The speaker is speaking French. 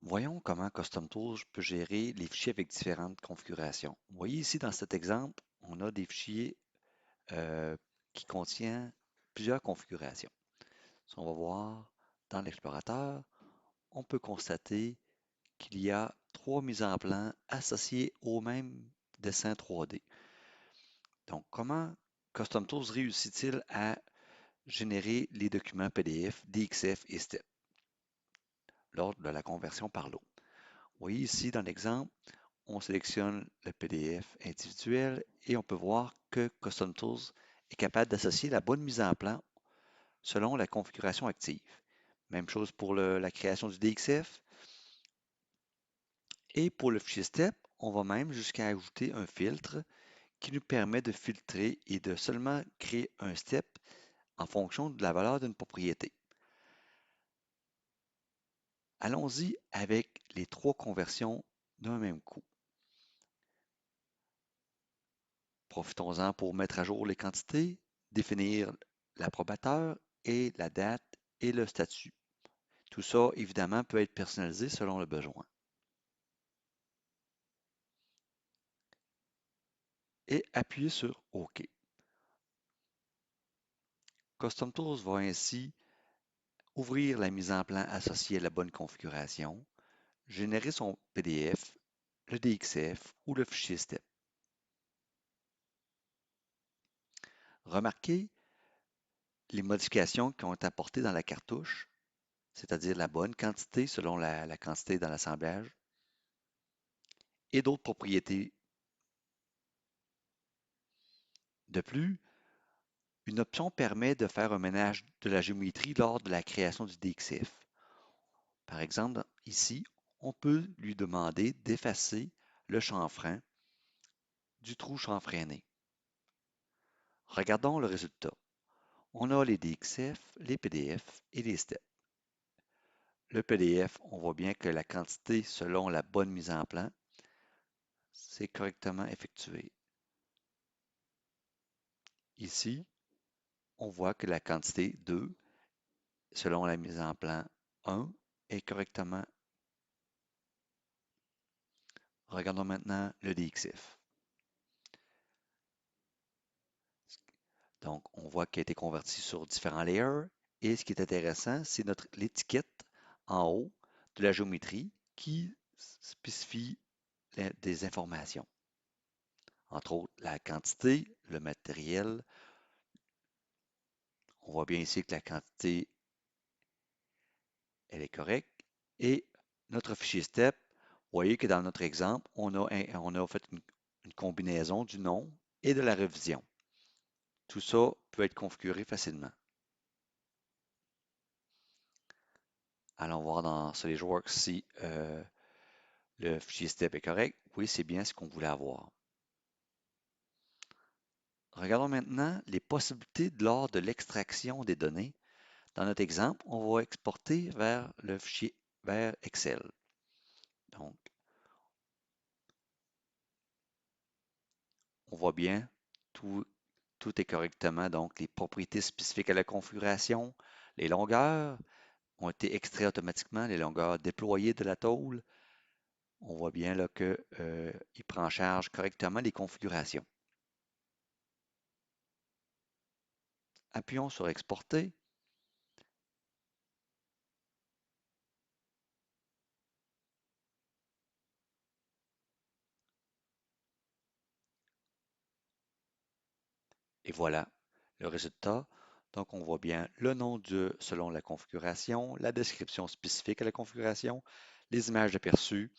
Voyons comment Custom Tools peut gérer les fichiers avec différentes configurations. Vous voyez ici dans cet exemple, on a des fichiers euh, qui contiennent plusieurs configurations. Si on va voir dans l'explorateur, on peut constater qu'il y a trois mises en plan associées au même dessin 3D. Donc, comment Custom Tools réussit-il à générer les documents PDF, DXF et STEP lors de la conversion par lot? Vous voyez ici dans l'exemple, on sélectionne le PDF individuel et on peut voir que Custom Tools est capable d'associer la bonne mise en plan selon la configuration active. Même chose pour la création du DXF. Et pour le fichier STEP, on va même jusqu'à ajouter un filtre qui nous permet de filtrer et de seulement créer un STEP en fonction de la valeur d'une propriété. Allons-y avec les trois conversions d'un même coup. Profitons-en pour mettre à jour les quantités, définir l'approbateur et la date et le statut. Tout ça, évidemment, peut être personnalisé selon le besoin. Et appuyez sur OK. Custom Tools va ainsi ouvrir la mise en plan associée à la bonne configuration, générer son PDF, le DXF ou le fichier STEP. Remarquez les modifications qui ont été apportées dans la cartouche, c'est-à-dire la bonne quantité selon la quantité dans l'assemblage, et d'autres propriétés. De plus, une option permet de faire un ménage de la géométrie lors de la création du DXF. Par exemple, ici, on peut lui demander d'effacer le chanfrein du trou chanfreiné. Regardons le résultat. On a les DXF, les PDF et les STEP. Le PDF, on voit bien que la quantité selon la bonne mise en plan, c'est correctement effectué. Ici, on voit que la quantité 2, selon la mise en plan 1, est correctement. Regardons maintenant le DXF. Donc, on voit qu'il a été converti sur différents layers. Et ce qui est intéressant, c'est l'étiquette en haut de la géométrie qui spécifie des informations. Entre autres, la quantité, le matériel. On voit bien ici que la quantité, elle est correcte. Et notre fichier STEP, vous voyez que dans notre exemple, on a fait une combinaison du nom et de la révision. Tout ça peut être configuré facilement. Allons voir dans SolidWorks si le fichier STEP est correct. Oui, c'est bien ce qu'on voulait avoir. Regardons maintenant les possibilités lors de l'extraction des données. Dans notre exemple, on va exporter vers le fichier vers Excel. Donc, on voit bien tout, tout est correctement. Donc, les propriétés spécifiques à la configuration, les longueurs ont été extraites automatiquement, les longueurs déployées de la tôle. On voit bien là qu'il prend en charge correctement les configurations. Appuyons sur Exporter. Et voilà le résultat. Donc, on voit bien le nom selon la configuration, la description spécifique à la configuration, les images aperçues